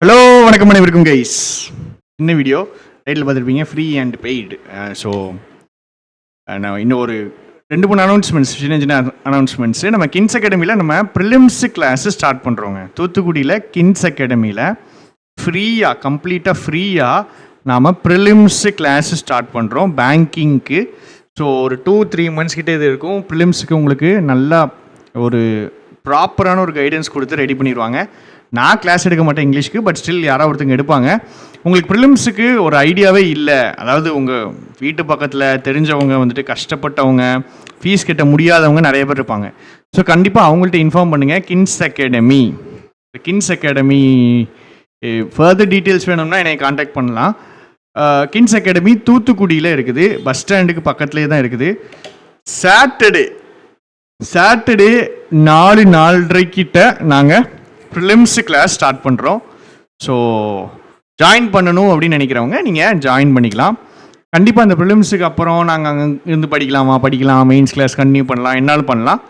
Hello வணக்கம் அனைவருக்கும் guys. என்ன வீடியோ டைட்டில் பார்த்துருப்பீங்க, ஃப்ரீ அண்ட் பெய்டு. ஸோ நான் இன்னும் ஒரு 2-3 அனௌன்ஸ்மெண்ட்ஸ், சின்ன அனௌன்ஸ்மெண்ட்ஸு. நம்ம கின்ஸ் அகாடமியில் நம்ம ப்ரிலிம்ஸு கிளாஸு ஸ்டார்ட் பண்ணுறோங்க. தூத்துக்குடியில் கின்ஸ் அகாடமியில் கம்ப்ளீட்டாக ஃப்ரீயாக நாம் ப்ரிலிம்ஸு கிளாஸு ஸ்டார்ட் பண்ணுறோம் பேங்கிங்க்கு. ஸோ ஒரு 2-3 months கிட்டே இது இருக்கும். ப்ரிலிம்ஸுக்கு உங்களுக்கு நல்லா ஒரு ப்ராப்பரான ஒரு கைடன்ஸ் கொடுத்து ரெடி பண்ணிடுவாங்க. நான் கிளாஸ் எடுக்க மாட்டேன் இங்கிலீஷ்க்கு, பட் ஸ்டில் யாராவது ஒருத்தங்க எடுப்பாங்க. உங்களுக்கு ப்ரிலிம்ஸுக்கு ஒரு ஐடியாவே இல்லை, அதாவது உங்கள் வீட்டு பக்கத்தில் தெரிஞ்சவங்க வந்துட்டு கஷ்டப்பட்டவங்க, ஃபீஸ் கட்ட முடியாதவங்க நிறைய பேர் இருப்பாங்க. ஸோ கண்டிப்பாக அவங்கள்ட்ட இன்ஃபார்ம் பண்ணுங்கள். கின்ஸ் அகாடமி ஃபர்தர் டீட்டெயில்ஸ் வேணும்னா என்னை காண்டாக்ட் பண்ணலாம். கின்ஸ் அகாடமி தூத்துக்குடியில் இருக்குது, பஸ் ஸ்டாண்டுக்கு பக்கத்துலேயே தான் இருக்குது. சாட்டர்டே 4-4:30 கிட்ட நாங்கள் ப்ரிலிம்ஸு கிளாஸ் ஸ்டார்ட் பண்ணுறோம். ஸோ ஜாயின் பண்ணணும் அப்படின்னு நினைக்கிறவங்க நீங்கள் ஜாயின் பண்ணிக்கலாம். கண்டிப்பாக அந்த ப்ரிலிம்ஸுக்கு அப்புறம் நாங்கள் அங்கே இருந்து படிக்கலாம், மெயின்ஸ் கிளாஸ் கண்டினியூ பண்ணலாம், என்னாலும் பண்ணலாம்.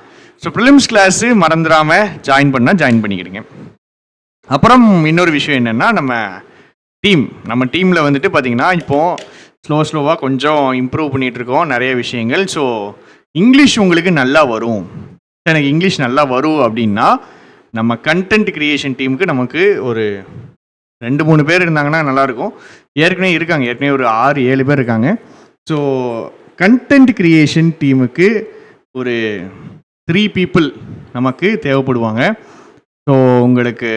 ஸோ ப்ரிலிம்ஸ் கிளாஸு மறந்துடாமல் ஜாயின் பண்ணிக்கிடுங்க. அப்புறம் இன்னொரு விஷயம் என்னென்னா, நம்ம டீமில் வந்துட்டு பார்த்திங்கன்னா இப்போது ஸ்லோவாக கொஞ்சம் இம்ப்ரூவ் பண்ணிகிட்ருக்கோம் நிறைய விஷயங்கள். ஸோ இங்கிலீஷ் உங்களுக்கு நல்லா வரும், எனக்கு இங்கிலீஷ் நல்லா வரும் அப்படின்னா நம்ம கண்டென்ட் கிரியேஷன் டீமுக்கு நமக்கு ஒரு 2-3 பேர் இருந்தாங்கன்னா நல்லாயிருக்கும். ஏற்கனவே ஒரு 6-7 பேர் இருக்காங்க. ஸோ கண்டென்ட் கிரியேஷன் டீமுக்கு ஒரு 3 people நமக்கு தேவைப்படுவாங்க. ஸோ உங்களுக்கு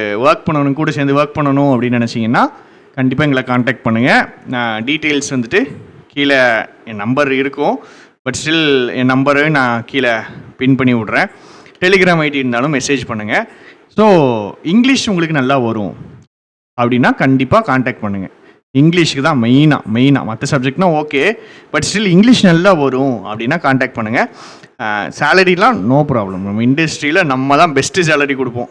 கூட சேர்ந்து ஒர்க் பண்ணணும் அப்படின்னு நினச்சிங்கன்னா கண்டிப்பாக எங்களை காண்டாக்ட் பண்ணுங்கள். நான் டீட்டெயில்ஸ் வந்துட்டு கீழே என் நம்பர் இருக்கும், பட் ஸ்டில் என் நம்பரு நான் கீழே பின் பண்ணி விட்றேன். டெலிகிராம் ஐடி இருந்தாலும் மெசேஜ் பண்ணுங்கள். ஸோ இங்கிலீஷ் உங்களுக்கு நல்லா வரும் அப்படின்னா கண்டிப்பாக காண்டாக்ட் பண்ணுங்கள். இங்கிலீஷுக்கு தான் மெயினாக மற்ற சப்ஜெக்ட்னா ஓகே, பட் ஸ்டில் இங்கிலீஷ் நல்லா வரும் அப்படின்னா காண்டாக்ட் பண்ணுங்கள். சேலரிலாம் நோ ப்ராப்ளம். நம்ம இண்டஸ்ட்ரியில் நம்ம தான் பெஸ்ட்டு சேலரி கொடுப்போம்.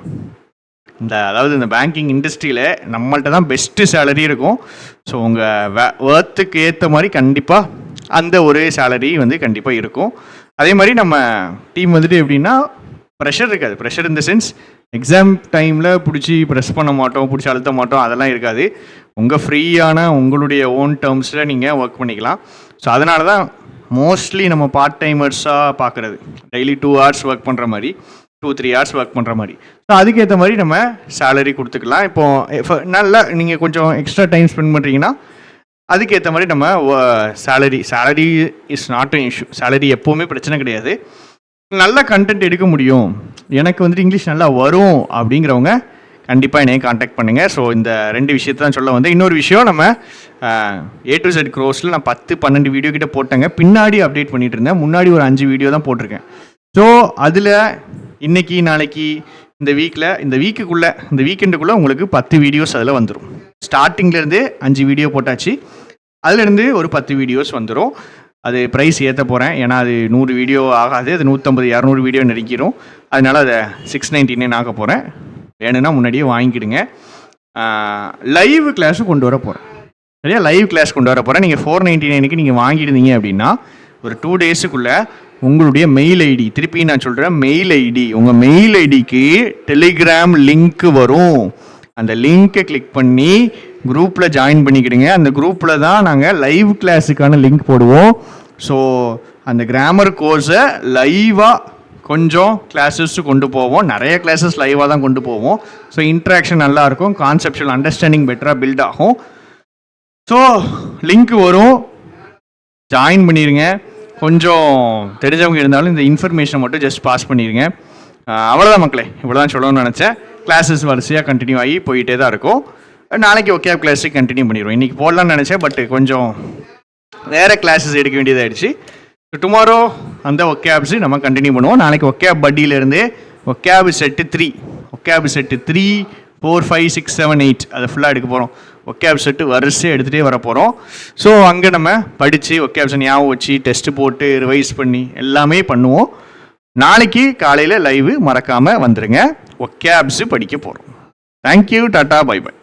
இந்த பேங்கிங் இண்டஸ்ட்ரியில் நம்மள்ட்ட தான் பெஸ்ட்டு சேலரி இருக்கும். ஸோ உங்கள் ஒர்த்துக்கு ஏற்ற மாதிரி கண்டிப்பாக அந்த ஒரு சேலரி கண்டிப்பாக இருக்கும். அதே மாதிரி நம்ம டீம் வந்துட்டு எப்படின்னா ப்ரெஷர் இருக்காது. ப்ரெஷர் இந்த சென்ஸ் எக்ஸாம் டைமில் பிடிச்சி ப்ரெஸ் பண்ண மாட்டோம், பிடிச்சி அழுத்த மாட்டோம், அதெல்லாம் இருக்காது. உங்கள் ஃப்ரீயான உங்களுடைய ஓன் டேர்ம்ஸில் நீங்கள் ஒர்க் பண்ணிக்கலாம். ஸோ அதனால தான் மோஸ்ட்லி நம்ம பார்ட் டைமர்ஸாக பார்க்குறது, டெய்லி 2 hours ஒர்க் பண்ணுற மாதிரி, 2-3 hours ஒர்க் பண்ணுற மாதிரி. ஸோ அதுக்கேற்ற மாதிரி நம்ம சேலரி கொடுத்துக்கலாம். இப்போது நல்லா நீங்கள் கொஞ்சம் எக்ஸ்ட்ரா டைம் ஸ்பெண்ட் பண்ணுறீங்கன்னா அதுக்கேற்ற மாதிரி நம்ம salary is not an issue. Salary எப்போவுமே பிரச்சனை கிடையாது. நல்ல கண்டென்ட் எடுக்க முடியும், எனக்கு இங்கிலீஷ் நல்லா வரும் அப்படிங்கிறவங்க கண்டிப்பாக என்னையை காண்டாக்ட் பண்ணுங்கள். ஸோ இந்த 2 விஷயத்தை தான் சொல்ல வந்தேன். இன்னொரு விஷயம், நம்ம A to Z க்ரோஸில் நான் 10-12 வீடியோ கிட்ட போட்டேங்க. பின்னாடி அப்டேட் பண்ணிகிட்டு இருந்தேன், முன்னாடி ஒரு 5 வீடியோ தான் போட்டிருக்கேன். ஸோ அதில் இன்றைக்கி நாளைக்கு இந்த வீக்கெண்டுக்குள்ளே உங்களுக்கு 10 வீடியோஸ் அதில் வந்துடும். ஸ்டார்டிங்லேருந்து 5 வீடியோ போட்டாச்சு, அதுலேருந்து ஒரு 10 வீடியோஸ் வந்துடும். அது ப்ரைஸ் ஏற்ற போகிறேன், ஏன்னா அது 100 வீடியோ ஆகாது, அது 150-200 வீடியோ நெருக்கிடும். அதனால் அதை 699 ஆக போகிறேன். வேணும்னா முன்னாடியே வாங்கிக்கிடுங்க. லைவ் கிளாஸும் கொண்டு வர போகிறேன். சரியா, லைவ் கிளாஸ் கொண்டு வர போகிறேன். நீங்கள் 499க்கு நீங்கள் வாங்கிடுந்தீங்க அப்படின்னா ஒரு 2 daysக்குள்ளே உங்களுடைய மெயில் ஐடி, திருப்பி நான் சொல்கிறேன் மெயில் ஐடி, உங்கள் மெயில் ஐடிக்கு டெலிகிராம் லிங்க்கு வரும். அந்த லிங்க்கை கிளிக் பண்ணி குரூப்பில் ஜாயின் பண்ணிக்கிடுங்க. அந்த குரூப்பில் தான் நாங்கள் லைவ் கிளாஸுக்கான லிங்க் போடுவோம். ஸோ அந்த கிராமர் கோர்ஸை லைவாக கொஞ்சம் கிளாஸஸ் கொண்டு போவோம். நிறைய கிளாஸஸ் லைவாக தான் கொண்டு போவோம். ஸோ இன்ட்ராக்ஷன் நல்லாயிருக்கும், கான்செப்ஷுவல் அண்டர்ஸ்டாண்டிங் பெட்டராக பில்ட் ஆகும். ஸோ லிங்க் வரும், ஜாயின் பண்ணிடுங்க. கொஞ்சம் தெரிஞ்சவங்க இருந்தாலும் இந்த இன்ஃபர்மேஷனை மட்டும் ஜஸ்ட் பாஸ் பண்ணிடுங்க. அவ்வளோதான் மக்களே, இவ்வளோ தான் சொல்லணும்னு நினச்சேன். கிளாஸஸ் வரிசையாக கண்டினியூ ஆகி போயிட்டே தான் இருக்கும். நாளைக்கு ஒகேப் கிளாஸுக்கு கண்டினியூ பண்ணிடுவோம். இன்றைக்கி போடலான்னு நினச்சேன், பட் கொஞ்சம் வேறு கிளாஸஸ் எடுக்க வேண்டியதாகிடுச்சு. டுமாரோ அந்த ஒகேப்ஸு நம்ம கண்டினியூ பண்ணுவோம். நாளைக்கு ஒகேப் பட்டியிலேருந்து ஒகேப் செட்டு 3, 4, 5, 6, 7, 8 அதை ஃபுல்லாக எடுக்க போகிறோம். ஒகேப் செட்டு வரிசையாக எடுத்துகிட்டே வர போகிறோம். ஸோ அங்கே நம்ம படித்து ஒகேப்ஸை ஞாபகம் வச்சு டெஸ்ட்டு போட்டு ரிவைஸ் பண்ணி எல்லாமே பண்ணுவோம். நாளைக்கு காலையில் லைவு மறக்காமல் வந்துடுங்க. ஒகேப்ஸு படிக்க போகிறோம். Thank you, tata, bye by.